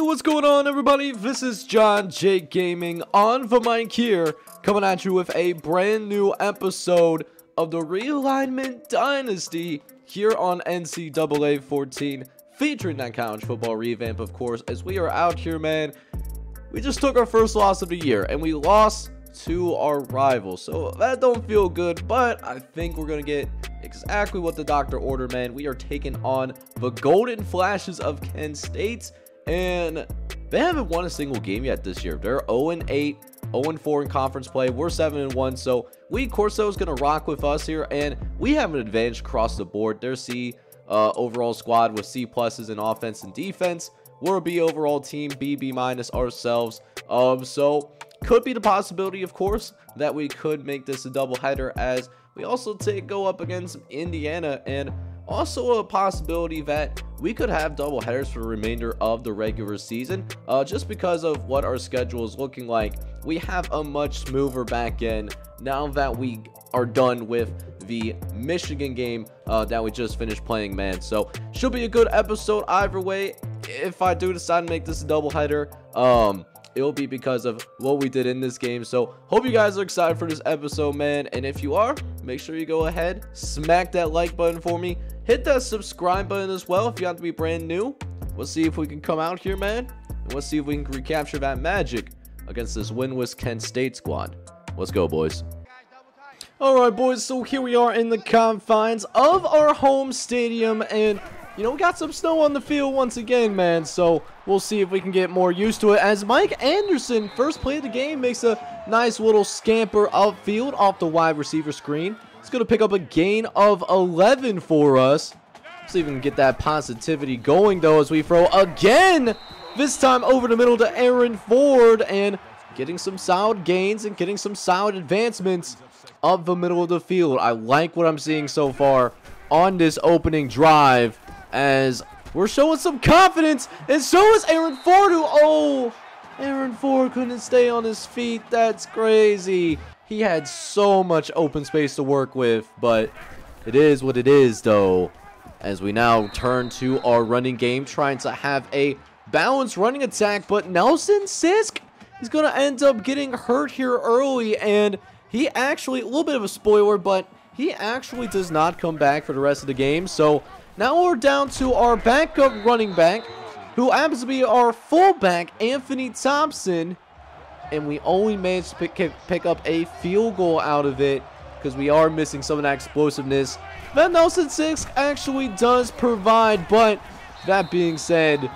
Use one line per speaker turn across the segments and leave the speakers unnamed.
What's going on, everybody? This is John J Gaming on the mic here, coming at you with a brand new episode of the Realignment Dynasty here on NCAA 14, featuring that college football revamp, of course, as we are out here, man. We just took our first loss of the year, and we lost to our rivals, so that don't feel good, but I think we're gonna get exactly what the doctor ordered, man. We are taking on the Golden Flashes of Kent State, and they haven't won a single game yet this year. They're 0-8, 0-4 in conference play. We're 7-1, so Corso is going to rock with us here, and we have an advantage across the board. Their C overall squad with C pluses in offense and defense. We're a B overall team, B minus ourselves. So could be the possibility, of course, that we could make this a doubleheader, as we also go up against Indiana, and also a possibility that we could have double headers for the remainder of the regular season, just because of what our schedule is looking like. We have a much smoother back end now that we are done with the Michigan game that we just finished playing, man. So should be a good episode either way. If I do decide to make this a double header, it'll be because of what we did in this game. So hope you guys are excited for this episode, man, and if you are, make sure you go ahead, smack that like button for me, hit that subscribe button as well if you have to be brand new. We'll see if we can come out here, man, and let's see if we can recapture that magic against this winless Kent State squad. Let's go, boys. Alright, boys, so here we are in the confines of our home stadium, and you know, we got some snow on the field once again, man, so we'll see if we can get more used to it, as Mike Anderson, first play of the game, makes a nice little scamper upfield off the wide receiver screen. It's going to pick up a gain of 11 for us. Let's see if we can get that positivity going, though, as we throw again, this time over the middle to Aaron Ford, and getting some solid gains and getting some solid advancements up the middle of the field. I like what I'm seeing so far on this opening drive, as we're showing some confidence, and so is Aaron Ford, who, Aaron Ford couldn't stay on his feet. That's crazy. He had so much open space to work with, but it is what it is, though, as we now turn to our running game, trying to have a balanced running attack, but Nelson Sisk is going to end up getting hurt here early, and he actually, a little bit of a spoiler, but he actually does not come back for the rest of the game. So now we're down to our backup running back, who happens to be our fullback, Anthony Thompson, and we only managed to pick up a field goal out of it because we are missing some of that explosiveness that Nelson Sisk actually does provide. But that being said,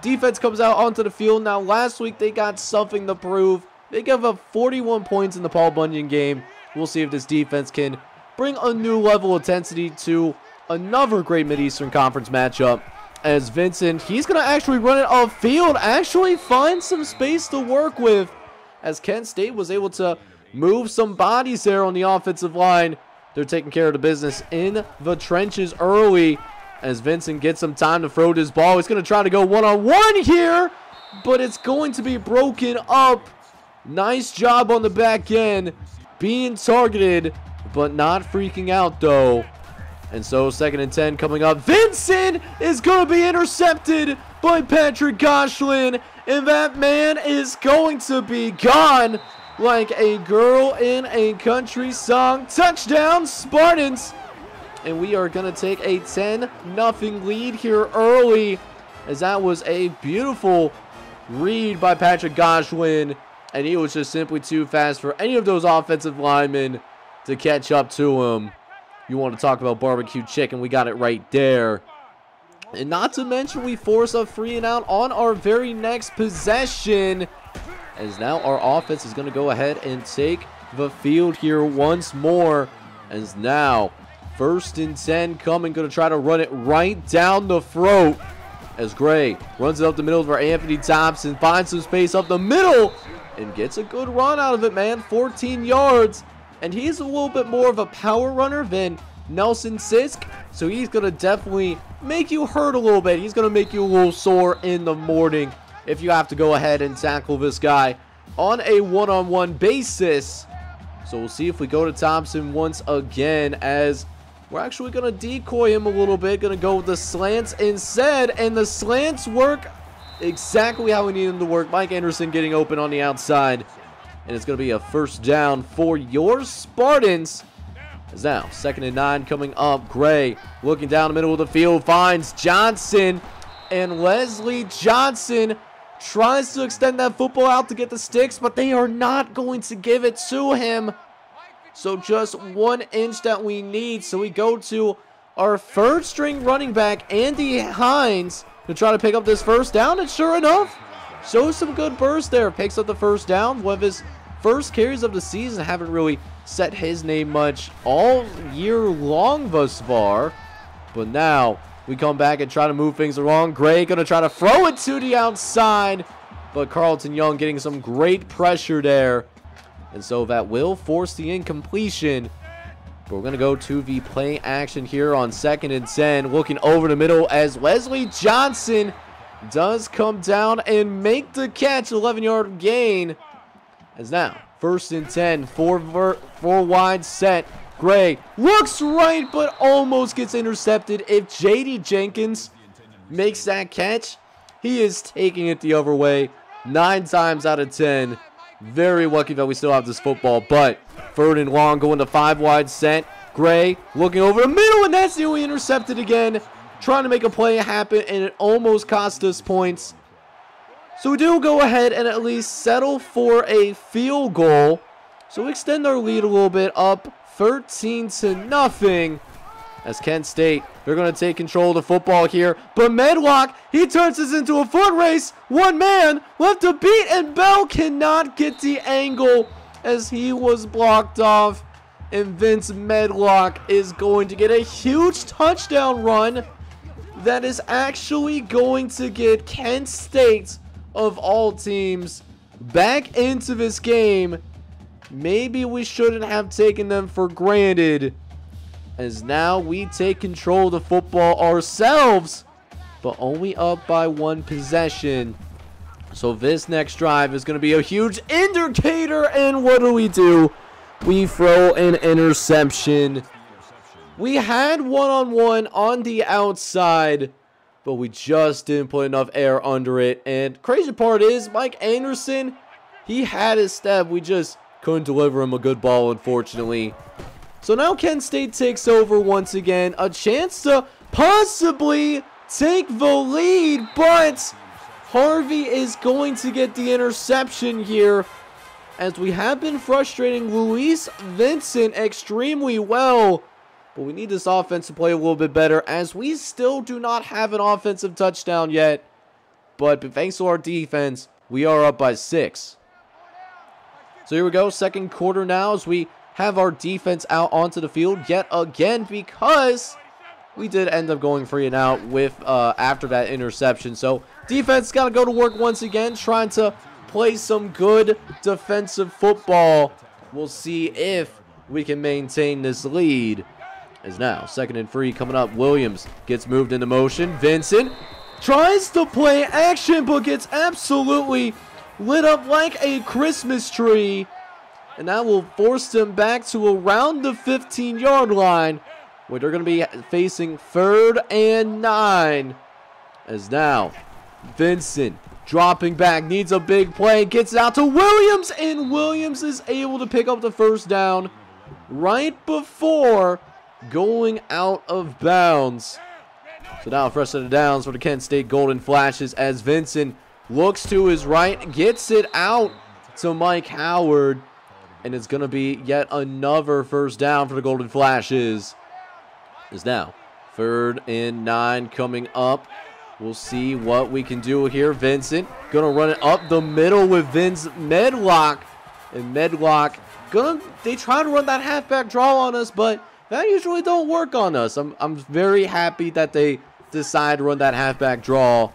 defense comes out onto the field. Now, last week they got something to prove. They gave up 41 points in the Paul Bunyan game. We'll see if this defense can bring a new level of intensity to another great Mid-Eastern Conference matchup, as Vincent, he's going to actually run it off field, actually find some space to work with, as Kent State was able to move some bodies there on the offensive line. They're taking care of the business in the trenches early, as Vincent gets some time to throw this ball. He's going to try to go one-on-one here, but it's going to be broken up. Nice job on the back end, being targeted, but not freaking out, though. And so 2nd and 10 coming up. Vincent is going to be intercepted by Patrick Goshlin, and that man is going to be gone like a girl in a country song. Touchdown, Spartans! And we are going to take a 10-0 lead here early, as that was a beautiful read by Patrick Goshlin, and he was just simply too fast for any of those offensive linemen to catch up to him. You want to talk about barbecue chicken, we got it right there. And not to mention, we force a 3 and out on our very next possession, as now our offense is going to go ahead and take the field here once more, as now 1st and 10 coming, going to try to run it right down the throat, as Gray runs it up the middle for Anthony Thompson, finds some space up the middle, and gets a good run out of it, man. 14 yards. And he's a little bit more of a power runner than Nelson Sisk, so he's going to definitely make you hurt a little bit. He's going to make you a little sore in the morning if you have to go ahead and tackle this guy on a one-on-one basis. So we'll see if we go to Thompson once again, as we're actually going to decoy him a little bit. Going to go with the slants instead, and the slants work exactly how we need him to work. Mike Anderson getting open on the outside. And it's going to be a first down for your Spartans. As now, 2nd and 9 coming up. Gray looking down the middle of the field, finds Johnson. And Leslie Johnson tries to extend that football out to get the sticks, but they are not going to give it to him. So just 1 inch that we need. So we go to our 3rd string running back, Andy Heinz, to try to pick up this first down. And sure enough, shows some good burst there. Picks up the first down. One of his first carries of the season. Haven't really set his name much all year long thus far. But now we come back and try to move things along. Gray going to try to throw it to the outside. But Carlton Young getting some great pressure there. And so that will force the incompletion. But we're going to go to the play action here on 2nd and 10. Looking over the middle as Leslie Johnson does come down and make the catch. 11-yard gain. As now, 1st and 10. Four wide set. Gray looks right, but almost gets intercepted. If J.D. Jenkins makes that catch, he is taking it the other way 9 times out of 10. Very lucky that we still have this football, but 3rd and long, going to 5 wide set. Gray looking over the middle, and that's nearly intercepted again. Trying to make a play happen, and it almost cost us points. So we do go ahead and at least settle for a field goal. So we extend our lead a little bit, up 13-0. As Kent State, they're going to take control of the football here. But Medlock, he turns this into a foot race. 1 man left to beat, and Bell cannot get the angle as he was blocked off. And Vince Medlock is going to get a huge touchdown run that is actually going to get Kent State, of all teams, back into this game. Maybe we shouldn't have taken them for granted, as now we take control of the football ourselves, but only up by 1 possession. So this next drive is going to be a huge indicator, and what do? We throw an interception. We had one-on-one on the outside, but we just didn't put enough air under it. And crazy part is, Mike Anderson, he had his step. We just couldn't deliver him a good ball, unfortunately. So now Kent State takes over once again. A chance to possibly take the lead, but Harvey is going to get the interception here, as we have been frustrating Luis Vincent extremely well. But we need this offense to play a little bit better, as we still do not have an offensive touchdown yet. But thanks to our defense, we are up by 6. So here we go, 2nd quarter now, as we have our defense out onto the field yet again, because we did end up going 3 and out with after that interception. So defense got to go to work once again, trying to play some good defensive football. We'll see if we can maintain this lead. As now, 2nd and 3 coming up. Williams gets moved into motion. Vincent tries to play action, but gets absolutely lit up like a Christmas tree. And that will force them back to around the 15-yard line, where they're going to be facing 3rd and 9. As now, Vincent dropping back, needs a big play, gets it out to Williams, and Williams is able to pick up the first down right before going out of bounds. So now first set of downs for the Kent State Golden Flashes, as Vincent looks to his right, gets it out to Mike Howard, and it's going to be yet another first down for the Golden Flashes. Is now 3rd and 9 coming up. We'll see what we can do here. Vincent going to run it up the middle with Vince Medlock, and Medlock they try to run that halfback draw on us, but that usually don't work on us. I'm very happy that they decide to run that halfback draw.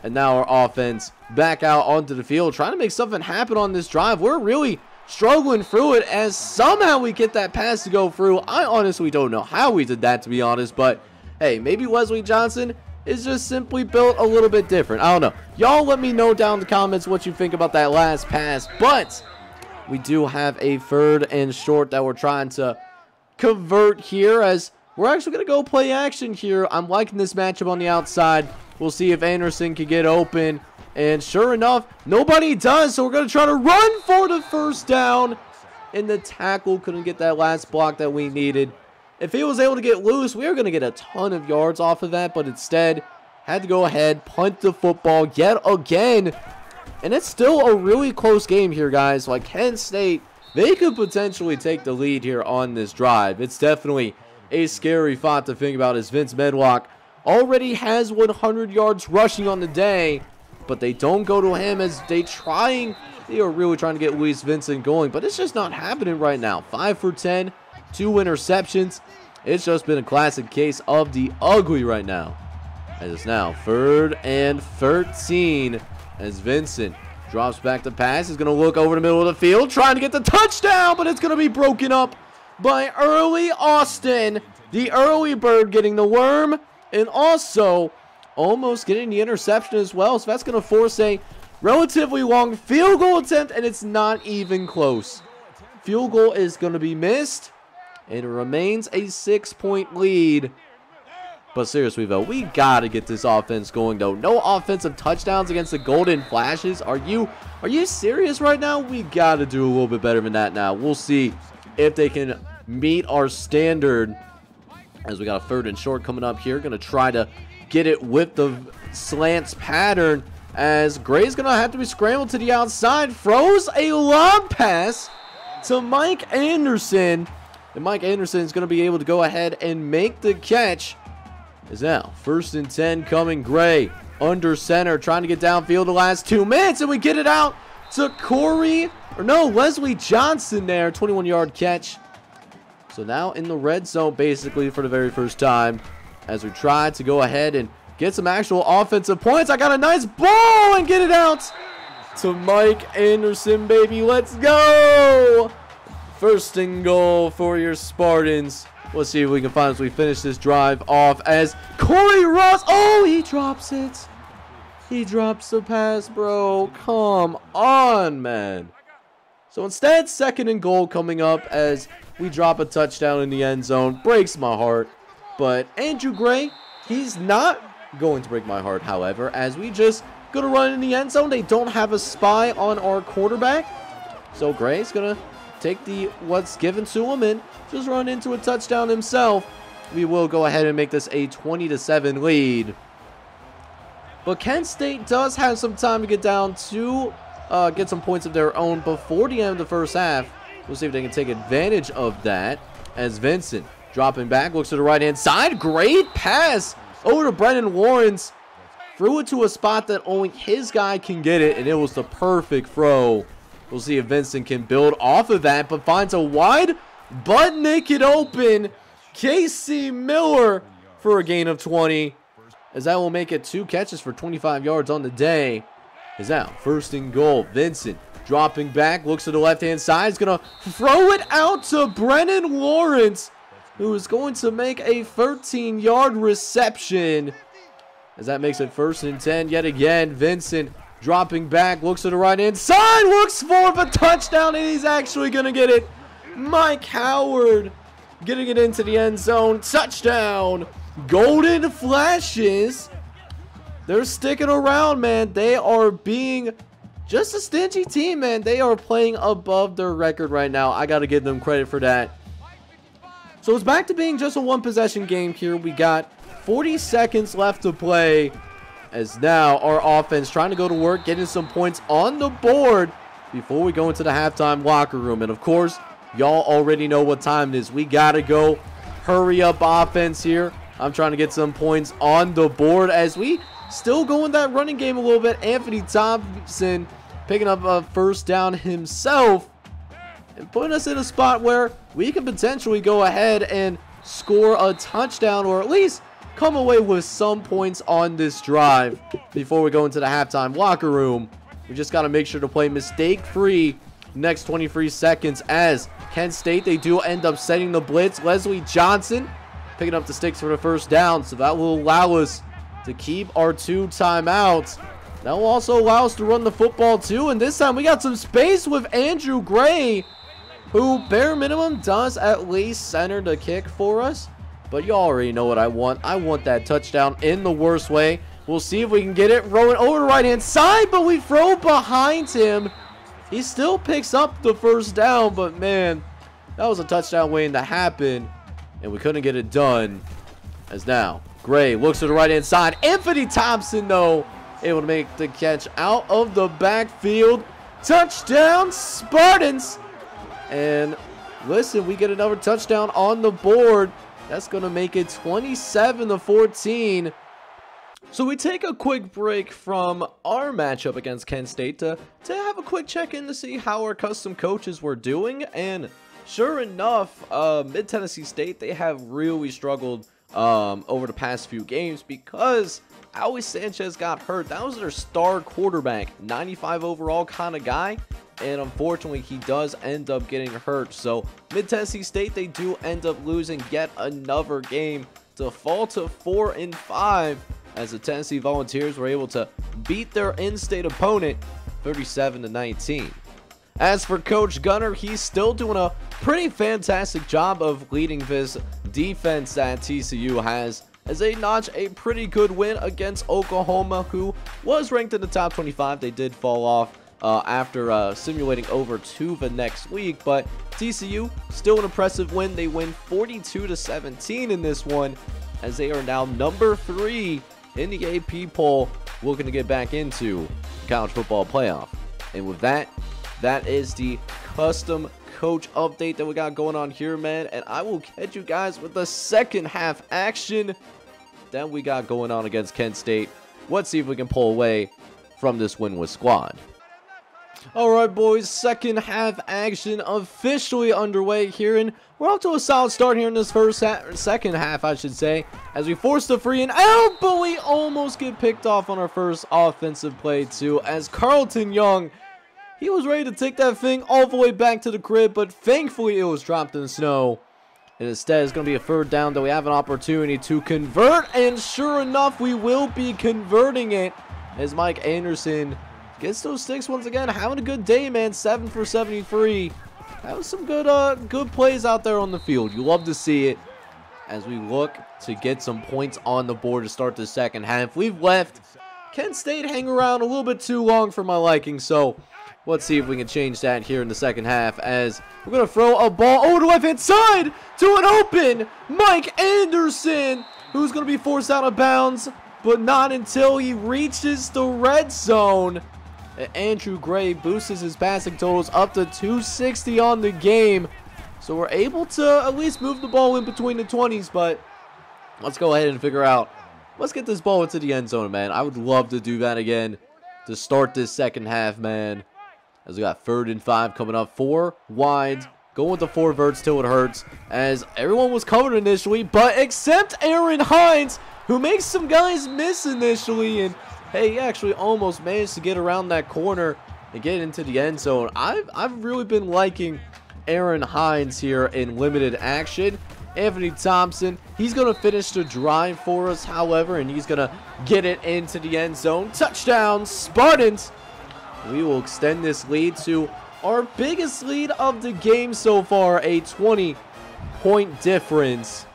And now our offense back out onto the field, trying to make something happen on this drive. We're really struggling through it, as somehow we get that pass to go through. I honestly don't know how we did that, to be honest. But, hey, maybe Leslie Johnson is just simply built a little bit different. I don't know. Y'all let me know down in the comments what you think about that last pass. But we do have a 3rd and short that we're trying to convert here, as we're actually going to go play action here. I'm liking this matchup on the outside. We'll see if Anderson can get open, And sure enough, nobody does. So we're going to try to run for the first down. And the tackle couldn't get that last block that we needed. If he was able to get loose, we were going to get a ton of yards off of that. But instead, had to go ahead, punt the football yet again. And it's still a really close game here, guys. Like Kent State, they could potentially take the lead here on this drive. It's definitely a scary thought to think about, as Vince Medlock already has 100 yards rushing on the day. But they don't go to him, as they are really trying to get Luis Vincent going. But it's just not happening right now. 5 for 10, 2 interceptions. It's just been a classic case of the ugly right now. As it's now 3rd and 13. As Vincent drops back to pass. He's going to look over the middle of the field, trying to get the touchdown. But it's going to be broken up by early Austin. The early bird getting the worm. And also almost getting the interception as well. So that's going to force a relatively long field goal attempt, and it's not even close. Field goal is going to be missed, and it remains a 6-point lead. But seriously, though, we got to get this offense going, though. No offensive touchdowns against the Golden Flashes. Are you serious right now? We got to do a little bit better than that now. We'll see if they can meet our standard. As we got a 3rd and short coming up here. Going to try to get it with the slants pattern, as Gray's going to have to be scrambled to the outside. Throws a long pass to Mike Anderson. And Mike Anderson is going to be able to go ahead and make the catch. Is now 1st and 10 coming. Gray under center, trying to get downfield the last 2 minutes. And we get it out to Leslie Johnson there. 21-yard catch. So now in the red zone basically for the very first time, as we try to go ahead and get some actual offensive points. I got a nice ball and get it out to Mike Anderson, baby. Let's go. 1st and goal for your Spartans. Let's see if we can find as we finish this drive off, as Corey Ross. Oh, he drops it. He drops the pass, bro. Come on, man. So instead, 2nd and goal coming up, as we drop a touchdown in the end zone. Breaks my heart. But Andrew Gray, he's not going to break my heart, however, as we just going to run in the end zone. They don't have a spy on our quarterback. So Gray's going to take what's given to him and just run into a touchdown himself. We will go ahead and make this a 20-7 lead. But Kent State does have some time to get down to get some points of their own before the end of the first half. We'll see if they can take advantage of that, as Vincent dropping back, looks to the right-hand side. Great pass over to Brennan Lawrence. Threw it to a spot that only his guy can get it, and it was the perfect throw. We'll see if Vincent can build off of that, but finds a wide, butt-naked open Casey Miller for a gain of 20. As that will make it 2 catches for 25 yards on the day. Is out. 1st and goal. Vincent dropping back, looks to the left-hand side. He's going to throw it out to Brennan Lawrence, who is going to make a 13-yard reception. As that makes it 1st and 10 yet again. Vincent dropping back, looks to the right-hand side, looks for the touchdown, and he's actually going to get it. Mike Howard getting it into the end zone. Touchdown. Golden Flashes. They're sticking around, man. They are being just a stingy team, man. They are playing above their record right now. I got to give them credit for that. So it's back to being just a 1-possession game here. We got 40 seconds left to play, as now our offense trying to go to work, getting some points on the board before we go into the halftime locker room. And of course, y'all already know what time it is. We got to go. Hurry up offense here. I'm trying to get some points on the board as we still go in that running game a little bit. Anthony Thompson picking up a 1st down himself and putting us in a spot where we can potentially go ahead and score a touchdown, or at least come away with some points on this drive before we go into the halftime locker room. We just got to make sure to play mistake-free next 23 seconds, as Kent State, they do end up setting the blitz. Leslie Johnson picking up the sticks for the 1st down, so that will allow us to keep our 2 timeouts. That will also allow us to run the football too, and this time we got some space with Andrew Gray, who bare minimum does at least center the kick for us. But you already know what I want. I want that touchdown in the worst way. We'll see if we can get it. Rolling over the right-hand side, but we throw behind him. He still picks up the first down, but man, that was a touchdown waiting to happen, and we couldn't get it done. As now, Gray looks to the right-hand side. Anthony Thompson, though, able to make the catch out of the backfield. Touchdown, Spartans. And listen, we get another touchdown on the board. That's going to make it 27-14. So we take a quick break from our matchup against Kent State to have a quick check-in to see how our custom coaches were doing. And sure enough, Mid-Tennessee State, they have really struggled over the past few games because Always Sanchez got hurt. That was their star quarterback, 95 overall kind of guy. And unfortunately, he does end up getting hurt. So Mid-Tennessee State, they do end up losing yet another game to fall to 4-5. As the Tennessee Volunteers were able to beat their in-state opponent 37-19. As for Coach Gunner, he's still doing a pretty fantastic job of leading this defense that TCU has, as they notch a pretty good win against Oklahoma, who was ranked in the top 25. They did fall off after simulating over to the next week, but TCU still an impressive win. They win 42-17 in this one, as they are now number 3 in the AP poll, looking to get back into the college football playoff. And with that, that is the custom coach update that we got going on here, man. And I will catch you guys with the second half action that we got going on against Kent State. Let's see if we can pull away from this winless squad. Alright, boys, second half action officially underway here, and we're off to a solid start here in this second half, I should say, as we force the free and out, but we almost get picked off on our first offensive play too, as Carlton Young, he was ready to take that thing all the way back to the crib, but thankfully it was dropped in the snow. And instead, it's going to be a third down that we have an opportunity to convert, and sure enough, we will be converting it, as Mike Anderson gets those sticks once again. Having a good day, man. 7 for 73. That was some good plays out there on the field. You love to see it as we look to get some points on the board to start the second half. We've left Kent State hang around a little bit too long for my liking, so let's see if we can change that here in the second half, as we're going to throw a ball over the left-hand side to an open Mike Anderson, who's going to be forced out of bounds, but not until he reaches the red zone. Andrew Gray boosts his passing totals up to 260 on the game. So we're able to at least move the ball in between the 20s, but let's go ahead and figure out. Let's get this ball into the end zone, man. I would love to do that again to start this second half, man. As we got 3rd and 5 coming up. 4 wide. Going with the 4 verts till it hurts, as everyone was covered initially, but except Aaron Heinz, who makes some guys miss initially, and hey, he actually almost managed to get around that corner and get into the end zone. I've really been liking Aaron Heinz here in limited action. Anthony Thompson, he's going to finish the drive for us, however, and he's going to get it into the end zone. Touchdown, Spartans! We will extend this lead to our biggest lead of the game so far, a 20-point difference,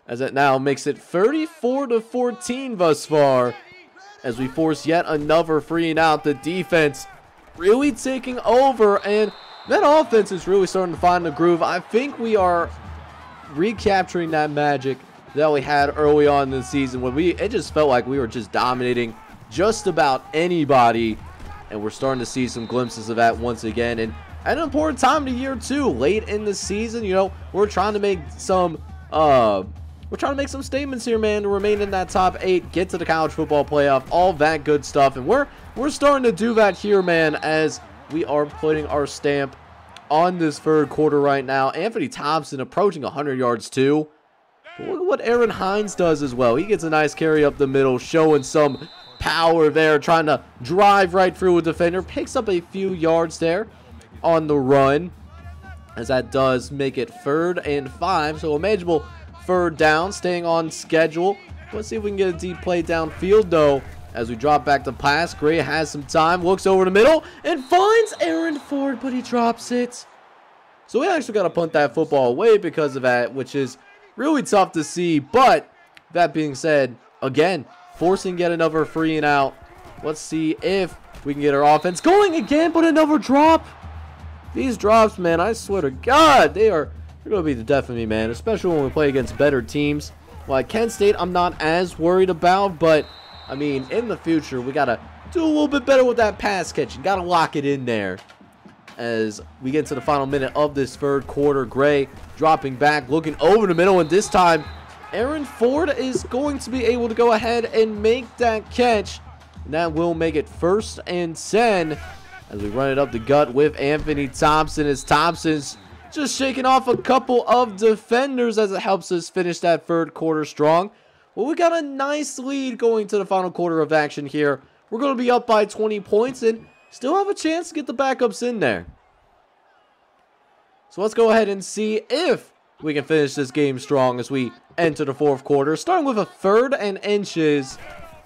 as it now makes it 34-14 thus far. As we force yet another free and out, the defense really taking over, and that offense is really starting to find the groove. I think we are recapturing that magic that we had early on in the season when it just felt like we were just dominating just about anybody, and we're starting to see some glimpses of that once again. And at an important time of the year too, late in the season, you know, we're trying to make some statements here, man, to remain in that top 8, get to the college football playoff, all that good stuff. And we're starting to do that here, man, as we are putting our stamp on this third quarter right now. Anthony Thompson approaching 100 yards too. But look at what Aaron Heinz does as well. He gets a nice carry up the middle, showing some power there, trying to drive right through a defender. Picks up a few yards there on the run, as that does make it 3rd and 5. So a manageable 3rd down, staying on schedule. Let's see if we can get a deep play downfield, though, as we drop back to pass. Gray has some time, looks over the middle, and finds Aaron Ford, but he drops it. So we actually got to punt that football away because of that, which is really tough to see. But that being said, again, forcing yet another 3 and out. Let's see if we can get our offense going again, but another drop. These drops, man, I swear to God, they're going to be the death of me, man, especially when we play against better teams. Like Kent State, I'm not as worried about, but, I mean, in the future, we got to do a little bit better with that pass catching. Got to lock it in there. As we get to the final minute of this third quarter, Gray dropping back, looking over the middle, and this time, Aaron Ford is going to be able to go ahead and make that catch. And that will make it 1st and 10 as we run it up the gut with Anthony Thompson, as Thompson's just shaking off a couple of defenders as it helps us finish that third quarter strong. Well, we got a nice lead going to the final quarter of action here. We're going to be up by 20 points and still have a chance to get the backups in there. So let's go ahead and see if we can finish this game strong as we enter the fourth quarter, starting with a 3rd and inches.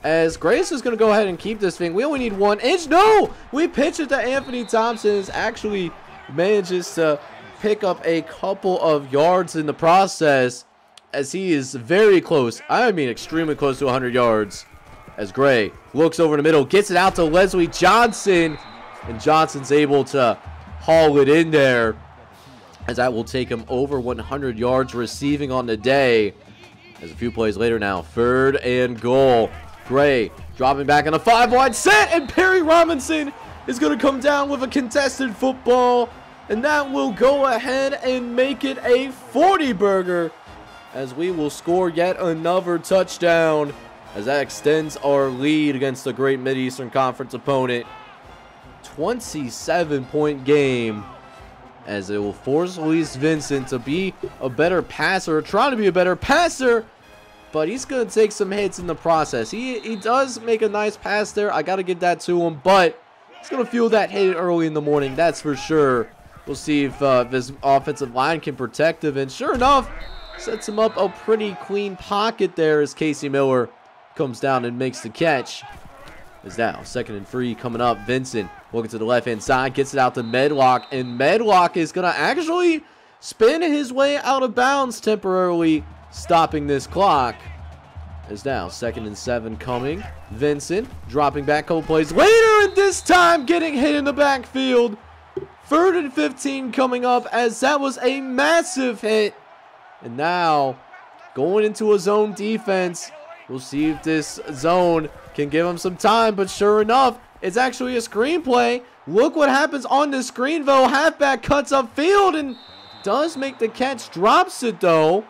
As Grace is going to go ahead and keep this thing. We only need 1 inch. No! We pitch it to Anthony Thompson. Actually manages to pick up a couple of yards in the process, as he is very close. I mean extremely close to 100 yards. As Gray looks over the middle, gets it out to Leslie Johnson. And Johnson's able to haul it in there, as that will take him over 100 yards receiving on the day. As a few plays later now, 3rd and goal. Gray dropping back on a 5-wide set, and Perry Robinson is going to come down with a contested football, and that will go ahead and make it a 40-burger, as we will score yet another touchdown, as that extends our lead against a great Mid-Eastern Conference opponent. 27-point game, as it will force Luis Vincent to be a better passer, or try to be a better passer, but he's going to take some hits in the process. He does make a nice pass there. I got to give that to him, but he's going to feel that hit early in the morning, that's for sure. We'll see if this offensive line can protect him, and sure enough, sets him up a pretty clean pocket there as Casey Miller comes down and makes the catch. Is now 2nd and 3 coming up. Vincent looking to the left-hand side, gets it out to Medlock, and Medlock is going to actually spin his way out of bounds temporarily, stopping this clock. Is now 2nd and 7 coming. Vincent dropping back a couple plays later, and this time getting hit in the backfield. 3rd and 15 coming up, as that was a massive hit. And now going into a zone defense. We'll see if this zone can give him some time, but sure enough, it's actually a screenplay. Look what happens on the screen, though. Halfback cuts upfield and does make the catch, drops it though.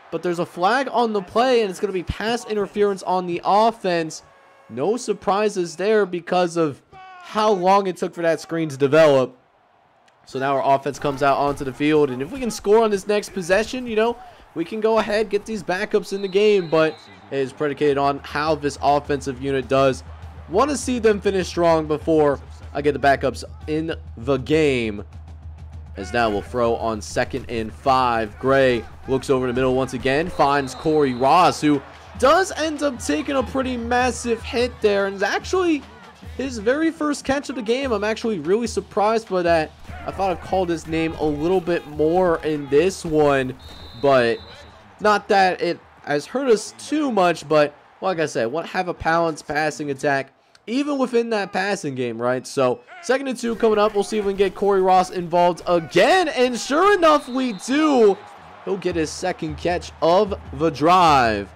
But there's a flag on the play, and it's going to be pass interference on the offense. No surprises there because of how long it took for that screen to develop. So now our offense comes out onto the field, and if we can score on this next possession, you know, we can go ahead, get these backups in the game, but it is predicated on how this offensive unit does. Want to see them finish strong before I get the backups in the game. As now we'll throw on 2nd and 5. Gray looks over the middle once again, finds Corey Ross, who does end up taking a pretty massive hit there, and is actually his very first catch of the game. I'm actually really surprised by that. I thought I called his name a little bit more in this one, but not that it has hurt us too much. But like I said, want to have a balanced passing attack even within that passing game, right? So 2nd and 2 coming up. We'll see if we can get Corey Ross involved again, and sure enough we do. He'll get his 2nd catch of the drive,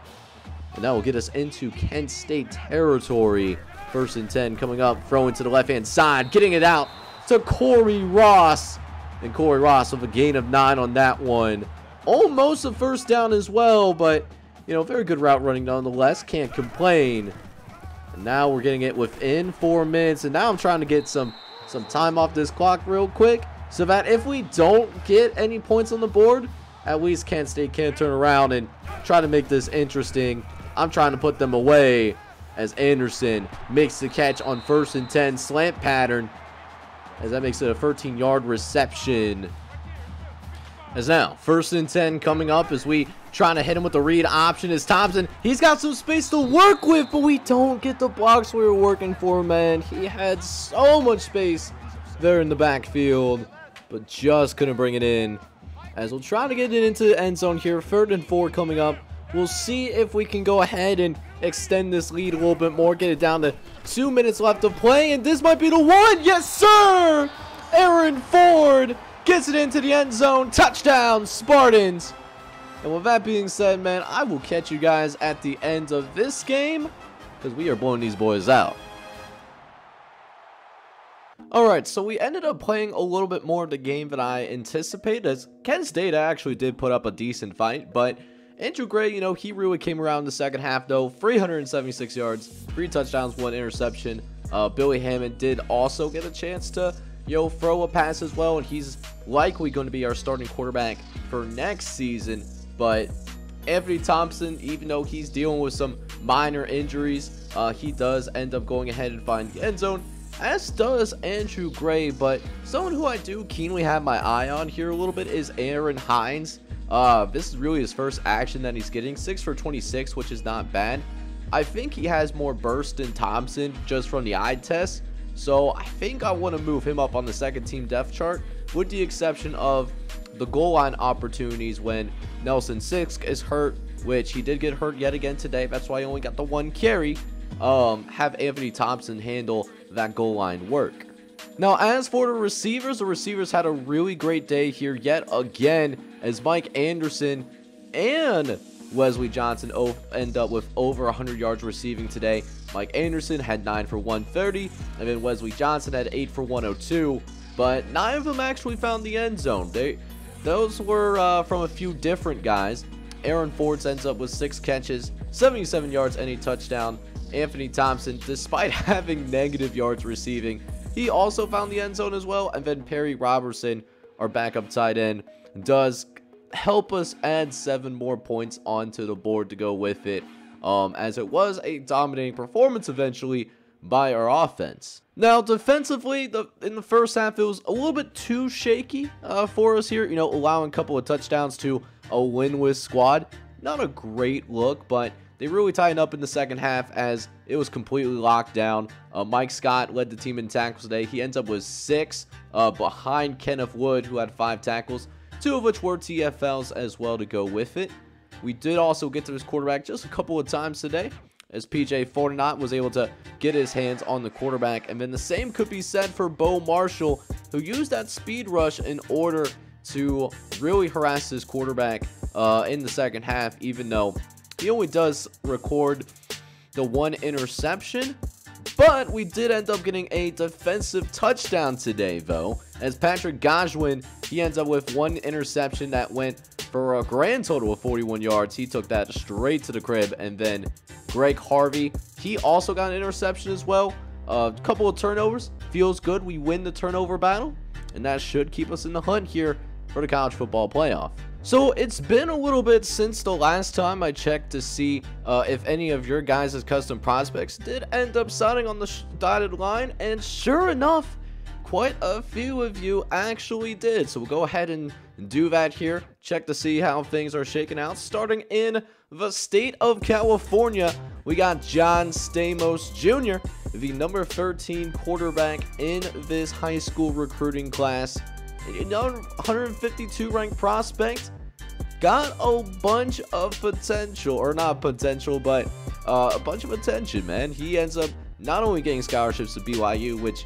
and that will get us into Kent State territory. 1st and 10 coming up, throwing to the left-hand side, getting it out to Corey Ross, and Corey Ross with a gain of 9 on that one. Almost a 1st down as well, but, you know, very good route running nonetheless. Can't complain. And now we're getting it within 4 minutes, and now I'm trying to get some time off this clock real quick, so that if we don't get any points on the board, at least Kent State can turn around and try to make this interesting. I'm trying to put them away, as Anderson makes the catch on 1st and 10, slant pattern, as that makes it a 13-yard reception. As now 1st and 10 coming up, as we trying to hit him with the read option is Thompson. He's got some space to work with, but we don't get the blocks we were working for, man. He had so much space there in the backfield, but just couldn't bring it in. As we'll try to get it into the end zone here. 3rd and 4 coming up. We'll see if we can go ahead and extend this lead a little bit more, get it down to 2 minutes left to play, and this might be the one. Yes, sir! Aaron Ford gets it into the end zone. Touchdown, Spartans. And with that being said, man, I will catch you guys at the end of this game, because we are blowing these boys out. Alright, so we ended up playing a little bit more of the game than I anticipated, as Kent State actually did put up a decent fight, but Andrew Gray, you know, he really came around in the second half, though. 376 yards, 3 touchdowns, 1 interception. Billy Hammond did also get a chance to, you know, throw a pass as well, and he's likely going to be our starting quarterback for next season. But Anthony Thompson, even though he's dealing with some minor injuries, he does end up going ahead and find the end zone, as does Andrew Gray. But someone who I do keenly have my eye on here a little bit is Aaron Heinz. This is really his first action that he's getting. 6 for 26, which is not bad. I think he has more burst than Thompson just from the eye test, so I think I want to move him up on the second team depth chart, with the exception of the goal line opportunities when Nelson Sisk is hurt, which he did get hurt yet again today. That's why he only got the 1 carry. Have Anthony Thompson handle that goal line work. Now, as for the receivers had a really great day here yet again, as Mike Anderson and Wesley Johnson end up with over 100 yards receiving today. Mike Anderson had 9 for 130, and then Wesley Johnson had 8 for 102, but 9 of them actually found the end zone. Those were from a few different guys. Aaron Ford ends up with 6 catches, 77 yards, and a touchdown. Anthony Thompson, despite having negative yards receiving, he also found the end zone as well. And then Perry Robertson, our backup tight end, does help us add 7 more points onto the board to go with it, as it was a dominating performance eventually by our offense. Now, defensively, in the first half, it was a little bit too shaky for us here, you know, allowing a couple of touchdowns to a winless squad. Not a great look, but they really tightened up in the second half as it was completely locked down. Mike Scott led the team in tackles today. He ends up with 6 behind Kenneth Wood, who had 5 tackles, 2 of which were TFLs as well to go with it. We did also get to his quarterback just a couple of times today, as PJ Fortinat was able to get his hands on the quarterback. And then the same could be said for Bo Marshall, who used that speed rush in order to really harass his quarterback in the second half, even though he only does record the 1 interception. But we did end up getting a defensive touchdown today, though, as Patrick Gajwin, he ends up with 1 interception that went for a grand total of 41 yards. He took that straight to the crib. And then Greg Harvey, he also got an interception as well. A couple of turnovers. Feels good. We win the turnover battle, and that should keep us in the hunt here for the college football playoff. So it's been a little bit since the last time I checked to see if any of your guys' custom prospects did end up signing on the dotted line, and sure enough, quite a few of you actually did. So we'll go ahead and do that here. Check to see how things are shaking out. Starting in the state of California, we got John Stamos Jr., the number 13 quarterback in this high school recruiting class. 152 ranked prospect, got a bunch of potential, or not potential, but a bunch of attention, man. He ends up not only getting scholarships to BYU, which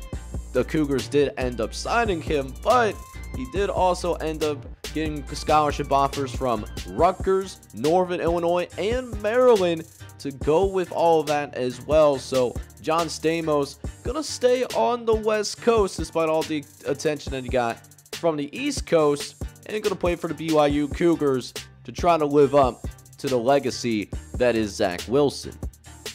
the Cougars did end up signing him, but he did also end up getting scholarship offers from Rutgers, Northern Illinois, and Maryland to go with all of that as well. So John Stamos gonna stay on the West Coast despite all the attention that he got from the East Coast, and gonna play for the BYU Cougars to try to live up to the legacy that is Zach Wilson.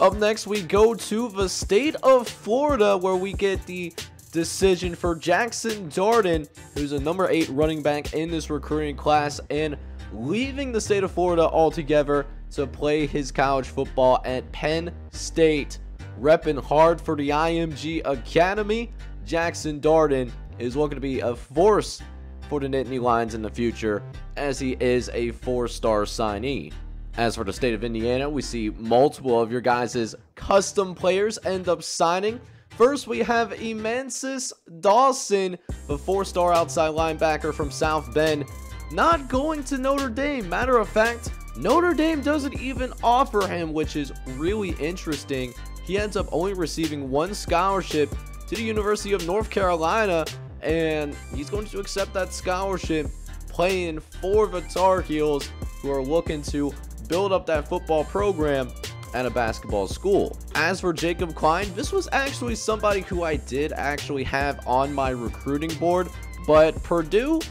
Up next, we go to the state of Florida, where we get the decision for Jackson Darden, who's a number 8 running back in this recruiting class, and leaving the state of Florida altogether to play his college football at Penn State. Repping hard for the IMG Academy, Jackson Darden is looking to be a force for the Nittany Lions in the future, as he is a 4-star signee. As for the state of Indiana, we see multiple of your guys' custom players end up signing. First, we have Emansis Dawson, the 4-star outside linebacker from South Bend, not going to Notre Dame. Matter of fact, Notre Dame doesn't even offer him, which is really interesting. He ends up only receiving one scholarship to the University of North Carolina, and he's going to accept that scholarship playing for the Tar Heels, who are looking to build up that football program at a basketball school. As for Jacob Klein, this was actually somebody who I did actually have on my recruiting board, but Purdue,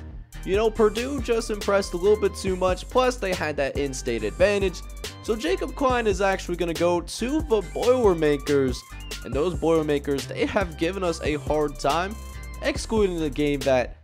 Purdue just impressed a little bit too much, plus they had that in-state advantage. So Jacob Klein is actually going to go to the Boilermakers, and those Boilermakers, they have given us a hard time, excluding the game that,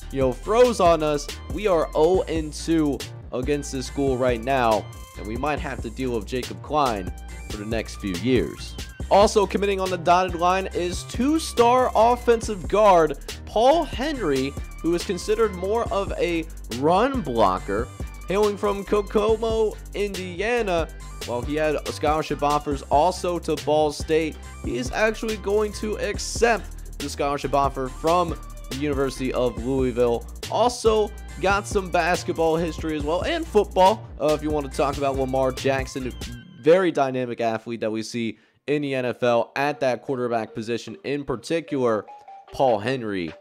froze on us. We are 0-2 against this school right now, and we might have to deal with Jacob Klein for the next few years. Also committing on the dotted line is two-star offensive guard Paul Henry, who is considered more of a run blocker, hailing from Kokomo, Indiana. While he had scholarship offers also to Ball State, he is actually going to accept the scholarship offer from the University of Louisville. Also got some basketball history as well, and football, if you want to talk about Lamar Jackson, very dynamic athlete that we see in the NFL at that quarterback position. In particular, Paul Henry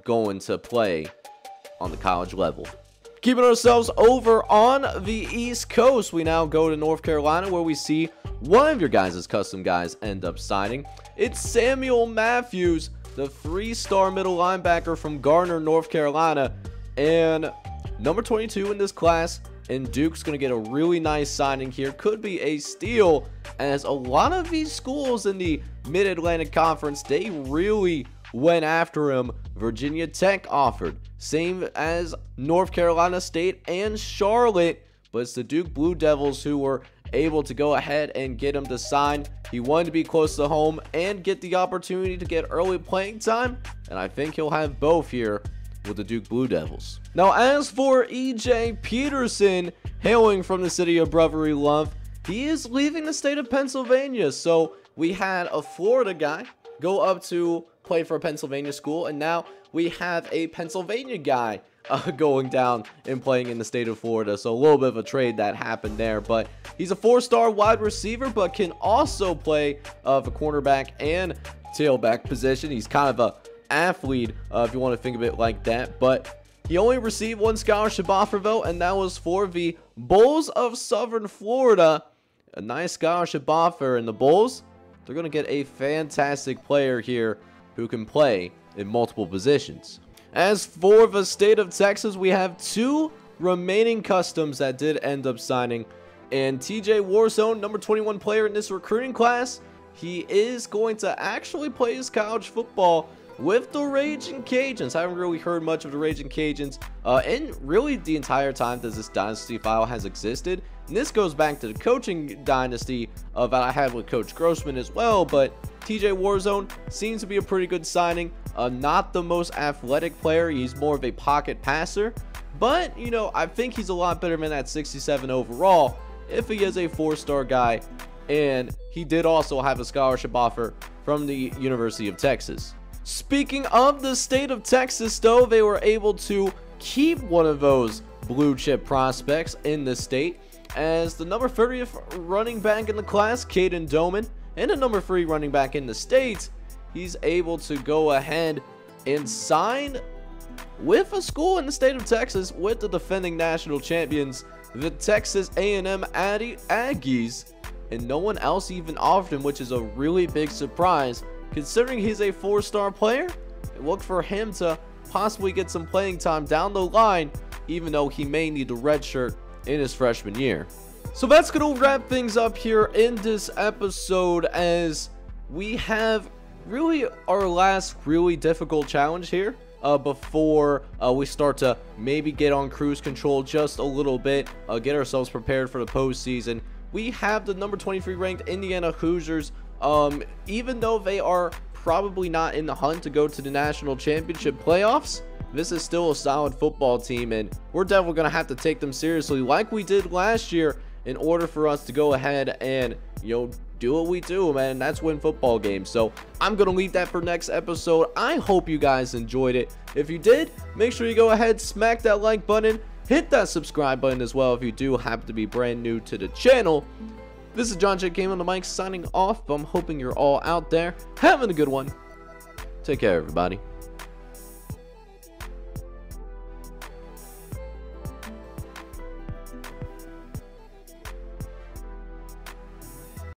going to play on the college level. Keeping ourselves over on the East Coast, we now go to North Carolina, where we see one of your guys' custom guys end up signing. It's Samuel Matthews, the 3-star middle linebacker from Garner, North Carolina, and number 22 in this class. And Duke's going to get a really nice signing here. Could be a steal, as a lot of these schools in the Mid-Atlantic Conference, they really went after him. Virginia Tech offered, same as North Carolina State and Charlotte, but it's the Duke Blue Devils who were able to go ahead and get him to sign. He wanted to be close to home and get the opportunity to get early playing time, and I think he'll have both here with the Duke Blue Devils. Now, as for E.J. Peterson, hailing from the city of Brotherly Love, he is leaving the state of Pennsylvania. So we had a Florida guy go up to play for a Pennsylvania school, and now we have a Pennsylvania guy going down and playing in the state of Florida. So a little bit of a trade that happened there, but he's a 4-star wide receiver, but can also play the cornerback and tailback position. He's kind of a athlete, if you want to think of it like that, but he only received one scholarship offer though, and that was for the Bulls of Southern Florida. A nice scholarship offer, and the Bulls, they're going to get a fantastic player here who can play in multiple positions. As for the state of Texas, we have 2 remaining customs that did end up signing, and TJ Warzone, number 21 player in this recruiting class, he is going to actually play his college football with the Raging Cajuns. I haven't really heard much of the Raging Cajuns and really the entire time that this dynasty file has existed. And this goes back to the coaching dynasty that I had with Coach Grossman as well. But TJ Warzone seems to be a pretty good signing. Not the most athletic player. He's more of a pocket passer. But, I think he's a lot better than that 67 overall if he is a 4-star guy. And he did also have a scholarship offer from the University of Texas. Speaking of the state of Texas, though, they were able to keep one of those blue chip prospects in the state, as the number 30th running back in the class, Caden Doman, and the number 3 running back in the state, he's able to go ahead and sign with a school in the state of Texas, with the defending national champions, the Texas A&M Aggies, and no one else even offered him, which is a really big surprise. Considering he's a 4-star player, look for him to possibly get some playing time down the line, even though he may need a redshirt in his freshman year. So that's going to wrap things up here in this episode, as we have really our last really difficult challenge here before we start to maybe get on cruise control just a little bit, get ourselves prepared for the postseason. We have the number 23 ranked Indiana Hoosiers. Even though they are probably not in the hunt to go to the national championship playoffs, this is still a solid football team, and we're definitely going to have to take them seriously like we did last year in order for us to go ahead and, do what we do, man. That's win football games. So I'm going to leave that for next episode. I hope you guys enjoyed it. If you did, make sure you go ahead, smack that like button, hit that subscribe button as well if you do happen to be brand new to the channel. This is John J. Gaming on the mic signing off, but I'm hoping you're all out there having a good one. Take care, everybody.